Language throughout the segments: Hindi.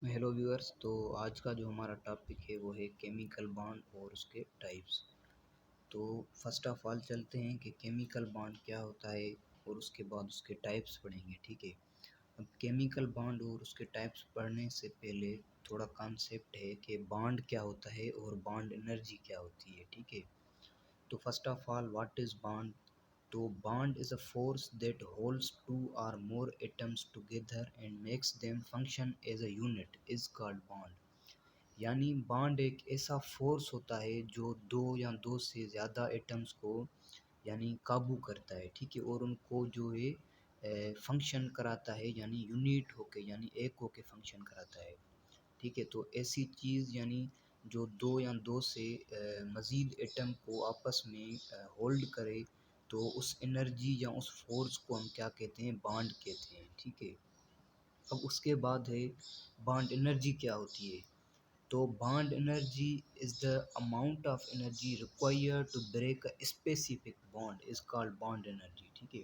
Hello viewers. तो आज का जो हमारा टॉपिक है वो है केमिकल बॉन्ड और उसके टाइप्स। तो फर्स्ट ऑफ ऑल चलते हैं कि केमिकल बॉन्ड क्या होता है और उसके बाद उसके टाइप्स पढ़ेंगे। ठीक है। अब केमिकल बॉन्ड और उसके टाइप्स पढ़ने से पहले थोड़ा कॉन्सेप्ट है कि बॉन्ड क्या होता है और बॉन्ड एनर्जी क्या होती है। ठीक है। तो first of all what is bond? तो bond is a force that holds two or more atoms together and makes them function as a unit is called bond। यानी बॉन्ड एक ऐसा फोर्स होता है जो दो या दो से ज़्यादा एटम्स को यानी काबू करता है। ठीक है। और उनको जो है फंक्शन कराता है, यानी यूनिट होके यानी एक होके फंक्शन कराता है। ठीक है। तो ऐसी चीज़ यानी जो दो या दो से मज़ीद एटम को आपस में होल्ड करे, तो उस एनर्जी या उस फोर्स को हम क्या कहते हैं? बॉन्ड कहते हैं। ठीक है। अब उसके बाद है बॉन्ड एनर्जी क्या होती है? तो bond energy is the amount of energy required to break a specific bond is called bond energy. ठीक है।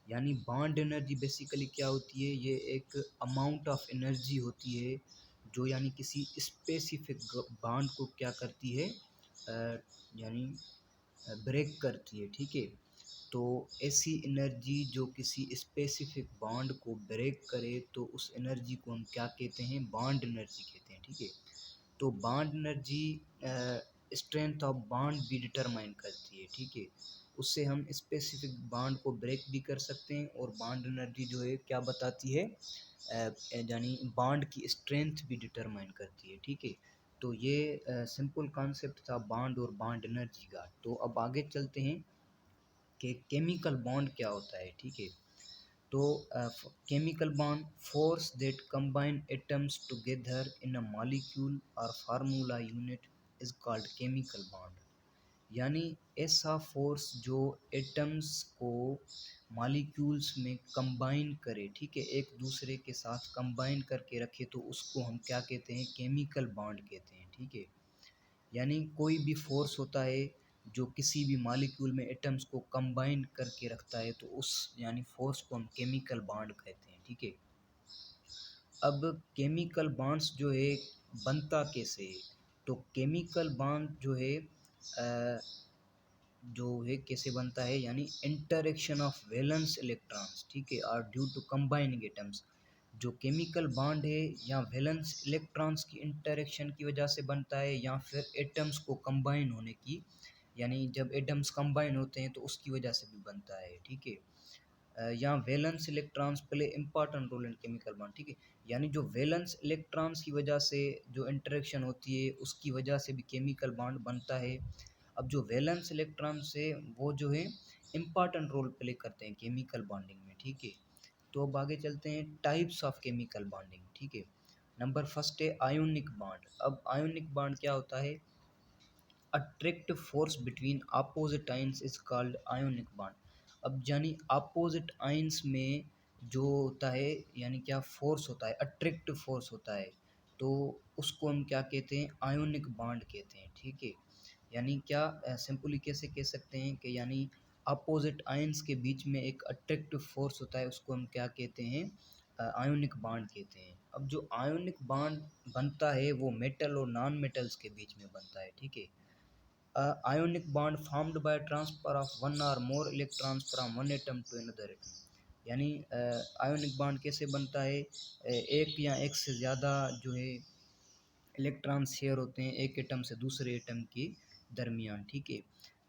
यानी बॉन्ड एनर्जी बेसिकली क्या होती है? ये एक अमाउंट ऑफ एनर्जी होती है जो यानी किसी स्पेसिफिक बॉन्ड को क्या करती है, यानी ब्रेक करती है। ठीक है। तो ऐसी एनर्जी जो किसी स्पेसिफिक बॉन्ड को ब्रेक करे, तो उस एनर्जी को हम क्या कहते हैं? बॉन्ड एनर्जी कहते हैं। ठीक है। तो bond energy strength of bond भी डिटरमाइन करती है। ठीक है। उससे हम स्पेसिफिक बॉन्ड को ब्रेक भी कर सकते हैं, और बॉन्ड एनर्जी जो है क्या बताती है? यानी बॉन्ड की स्ट्रेंथ भी डिटरमाइन करती है। ठीक है। तो ये सिंपल कॉन्सेप्ट था बॉन्ड और बॉन्ड एनर्जी का। तो अब आगे चलते हैं कि केमिकल बॉन्ड क्या होता है। ठीक है। तो chemical bond force that combine atoms together in a molecule और formula unit is called chemical bond. यानी ऐसा फोर्स जो एटम्स को मॉलिक्यूल्स में कंबाइन करे, ठीक है, एक दूसरे के साथ कंबाइन करके रखे, तो उसको हम क्या कहते हैं? केमिकल बॉन्ड कहते हैं। ठीक है। यानी कोई भी फोर्स होता है जो किसी भी मॉलिक्यूल में एटम्स को कंबाइन करके रखता है, तो उस यानी फोर्स को हम केमिकल बॉन्ड कहते हैं। ठीक है। अब केमिकल बॉन्ड्स जो है बनता कैसे है? तो केमिकल बॉन्ड जो है कैसे बनता है? यानी इंटरेक्शन ऑफ वैलेंस इलेक्ट्रॉन्स, ठीक है, और ड्यू टू कंबाइनिंग एटम्स। जो केमिकल बॉन्ड है या वैलेंस इलेक्ट्रॉन्स की इंटरेक्शन की वजह से बनता है, या फिर एटम्स को कंबाइन होने की, यानी जब एटम्स कंबाइन होते हैं तो उसकी वजह से भी बनता है। ठीक है। या valence electrons play important role in chemical bond. ठीक है। यानी जो वैलेंस इलेक्ट्रॉन्स की वजह से जो इंटरेक्शन होती है, उसकी वजह से भी केमिकल बॉन्ड बनता है। अब जो वैलेंस इलेक्ट्रॉन्स है वो जो है इम्पॉर्टेंट रोल प्ले करते हैं केमिकल बॉन्डिंग में। ठीक है। तो अब आगे चलते हैं टाइप्स ऑफ केमिकल बॉन्डिंग। ठीक है। नंबर फर्स्ट है आयोनिक बॉन्ड। अब आयोनिक बॉन्ड क्या होता है? Attractive force between opposite ions is called ionic bond. अब यानी अपोजिट आयन्स में जो होता है, यानी क्या फोर्स होता है? अट्रैक्टिव फोर्स होता है, तो उसको हम क्या कहते हैं? आयोनिक बॉन्ड कहते हैं। ठीक है। यानी क्या सिंपली कैसे कह सकते हैं कि यानी अपोजिट आयन्स के बीच में एक अट्रैक्टिव फोर्स होता है, उसको हम क्या कहते हैं? आयोनिक बॉन्ड कहते हैं। अब जो आयोनिक बॉन्ड बनता है वो मेटल और नॉन मेटल्स के बीच में बनता है। ठीक है। Ionic bond formed by transfer of one or more electrons from one atom to another atom। यानी आयोनिक बॉन्ड कैसे बनता है? एक या एक से ज़्यादा जो है इलेक्ट्रॉन शेयर होते हैं एक एटम से दूसरे एटम के दरमियान। ठीक है।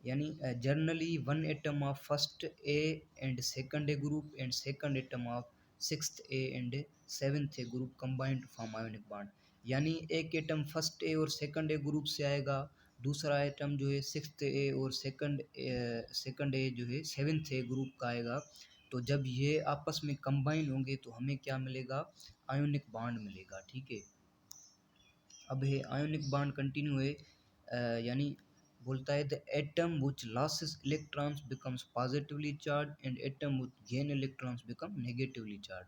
यानी generally one atom of first A and second A group and second atom of sixth A and seventh A group combined to form ionic bond. यानी एक एटम फर्स्ट ए और सेकंड ए ग्रुप से आएगा, दूसरा आइटम जो है सिक्स्थ ए और सेकंड ए जो है सेवन्थ ए ग्रुप का आएगा। तो जब ये आपस में कंबाइन होंगे तो हमें क्या मिलेगा? आयोनिक बॉन्ड मिलेगा। ठीक है। अब है आयोनिक बॉन्ड कंटिन्यू है, यानी बोलता है the atom which losses electrons becomes positively charge and atom which gain electrons become negatively charge.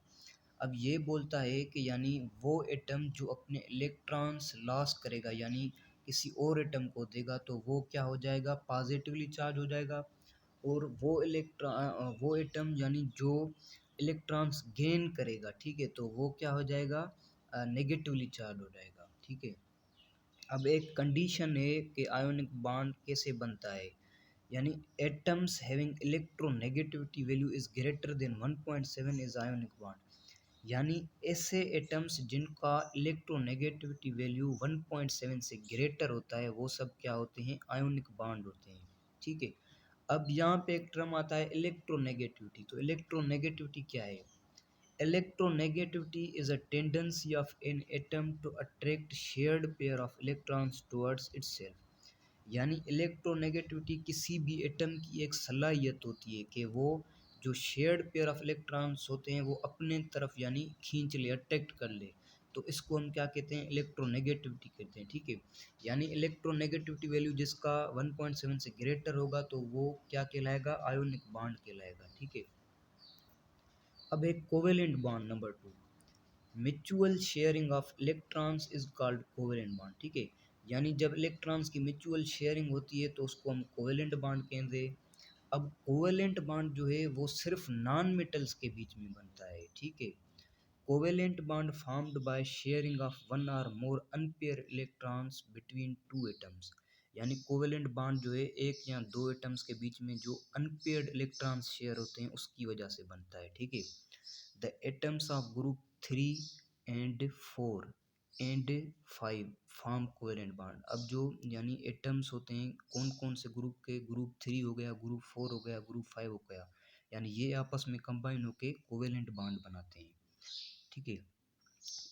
अब ये बोलता है कि यानी वो एटम जो अपने इलेक्ट्रॉन्स लॉस करेगा, यानी किसी और एटम को देगा, तो वो क्या हो जाएगा? पॉजिटिवली चार्ज हो जाएगा। और वो एटम यानी जो इलेक्ट्रॉन्स गेन करेगा, ठीक है, तो वो क्या हो जाएगा? नेगेटिवली चार्ज हो जाएगा, ठीक है। अब एक कंडीशन है कि आयोनिक बॉन्ड कैसे बनता है, यानी atoms having electronegativity value is greater than 1.7 is ionic bond. यानी ऐसे एटम्स जिनका इलेक्ट्रोनेगेटिविटी वैल्यू 1.7 से ग्रेटर होता है वो सब क्या होते हैं, आयोनिक बॉन्ड होते हैं, ठीक है। अब यहाँ पे एक टर्म आता है इलेक्ट्रोनेगेटिविटी। तो इलेक्ट्रोनेगेटिविटी क्या है? Electronegativity is a tendency of an atom to attract shared pair of electrons towards itself। यानी इलेक्ट्रोनेगेटिविटी किसी भी एटम की एक सलाहियत होती है कि वो जो शेयर्ड पेयर ऑफ इलेक्ट्रॉन्स होते हैं वो अपने तरफ यानी खींच ले, अट्रैक्ट कर ले। तो इसको हम क्या कहते हैं, इलेक्ट्रोनेगेटिविटी कहते हैं, ठीक है। यानी इलेक्ट्रोनेगेटिविटी वैल्यू जिसका 1.7 से ग्रेटर होगा तो वो क्या कहलाएगा, आयोनिक बॉन्ड कहलाएगा, ठीक है। अब एक covalent bond number 2, mutual sharing of electrons is called covalent bond, ठीक है। यानी जब इलेक्ट्रॉन्स की म्यूचुअल शेयरिंग होती है तो उसको हम कोवेलेंट बॉन्ड कहते हैं। अब कोवेलेंट बॉन्ड जो है वो सिर्फ नॉन मेटल्स के बीच में बनता है, ठीक है। Covalent bond formed by sharing of one और more unpaired electrons between two atoms. यानी कोवेलेंट बॉन्ड जो है एक या दो एटम्स के बीच में जो अनपेयर्ड इलेक्ट्रॉन्स शेयर होते हैं उसकी वजह से बनता है, ठीक है। The atoms of group 3 and 4 and 5 form covalent bond. अब जो यानी एटम्स होते हैं कौन कौन से ग्रुप के, ग्रुप 3 हो गया, ग्रुप 4 हो गया, ग्रुप 5 हो गया, यानी ये आपस में कंबाइन होके कोवेलेंट बॉन्ड बनाते हैं, ठीक है।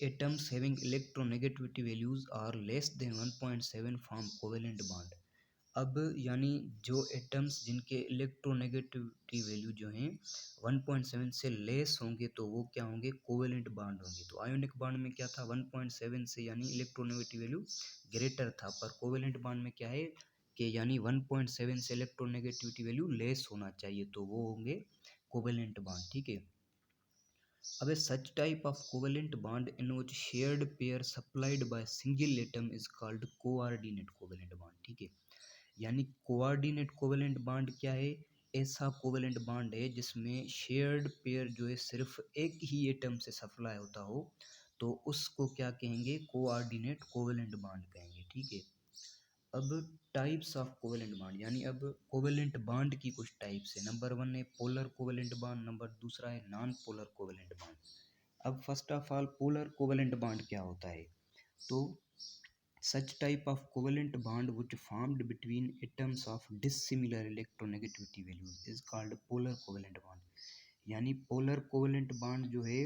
Atoms having electronegativity values are less than 1.7 form covalent bond. अब यानी जो एटम्स जिनके इलेक्ट्रोनेगेटिविटी वैल्यू जो हैं 1.7 से लेस होंगे तो वो क्या होंगे, कोवेलेंट बॉन्ड होंगे। तो आयोनिक बॉन्ड में क्या था, 1.7 से यानी इलेक्ट्रोनेगेटिव वैल्यू ग्रेटर था, पर कोवेलेंट बॉन्ड में क्या है कि यानी 1.7 से इलेक्ट्रोनेगेटिविटी वैल्यू लेस होना चाहिए, तो वो होंगे कोवेलेंट बॉन्ड, ठीक है। अब a such type of covalent bond in which shared pair supplied by single atom is called coordinate covalent bond, ठीक है। यानी कोऑर्डिनेट कोवेलेंट बॉन्ड क्या है, ऐसा कोवेलेंट बॉन्ड है जिसमें शेयर्ड पेयर जो है सिर्फ एक ही एटम से सप्लाई होता हो, तो उसको क्या कहेंगे, कोऑर्डिनेट कोवेलेंट बॉन्ड कहेंगे, ठीक है। अब टाइप्स ऑफ कोवेलेंट बॉन्ड, यानी अब कोवेलेंट बॉन्ड की कुछ टाइप्स है। नंबर 1 है पोलर कोवेलेंट बॉन्ड, नंबर दूसरा है नॉन पोलर कोवेलेंट बॉन्ड। अब first of all polar covalent bond क्या होता है, तो such type of covalent bond which formed between atoms of dissimilar electronegativity values is called polar covalent bond। यानी पोलर कोवेलेंट बॉन्ड जो है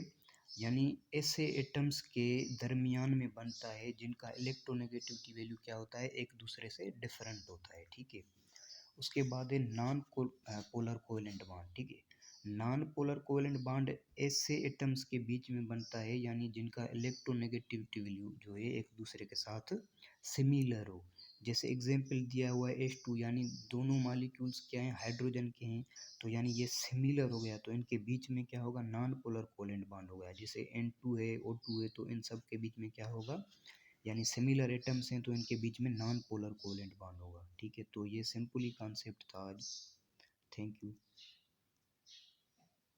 यानी ऐसे एटम्स के दरमियान में बनता है जिनका इलेक्ट्रोनेगेटिविटी वैल्यू क्या होता है, एक दूसरे से डिफरेंट होता है, ठीक है। उसके बाद है नॉन पोलर कोवेलेंट बॉन्ड, ठीक है। नॉन पोलर कोवेलेंट बॉन्ड ऐसे एटम्स के बीच में बनता है यानी जिनका इलेक्ट्रोनेगेटिविटी वैल्यू जो है एक दूसरे के साथ सिमिलर हो। जैसे एग्जांपल दिया हुआ है H2, यानी दोनों मॉलिक्यूल्स क्या हैं, हाइड्रोजन के हैं, तो यानी ये सिमिलर हो गया तो इनके बीच में क्या होगा, नॉन पोलर कोवेलेंट बॉन्ड हो गया। जैसे N2 है, O2 है, तो इन सब के बीच में क्या होगा, यानी सिमिलर एटम्स हैं तो इनके बीच में नॉन पोलर कोवेलेंट बॉन्ड होगा, ठीक है। तो ये सिंपली कॉन्सेप्ट था आज। Thank you.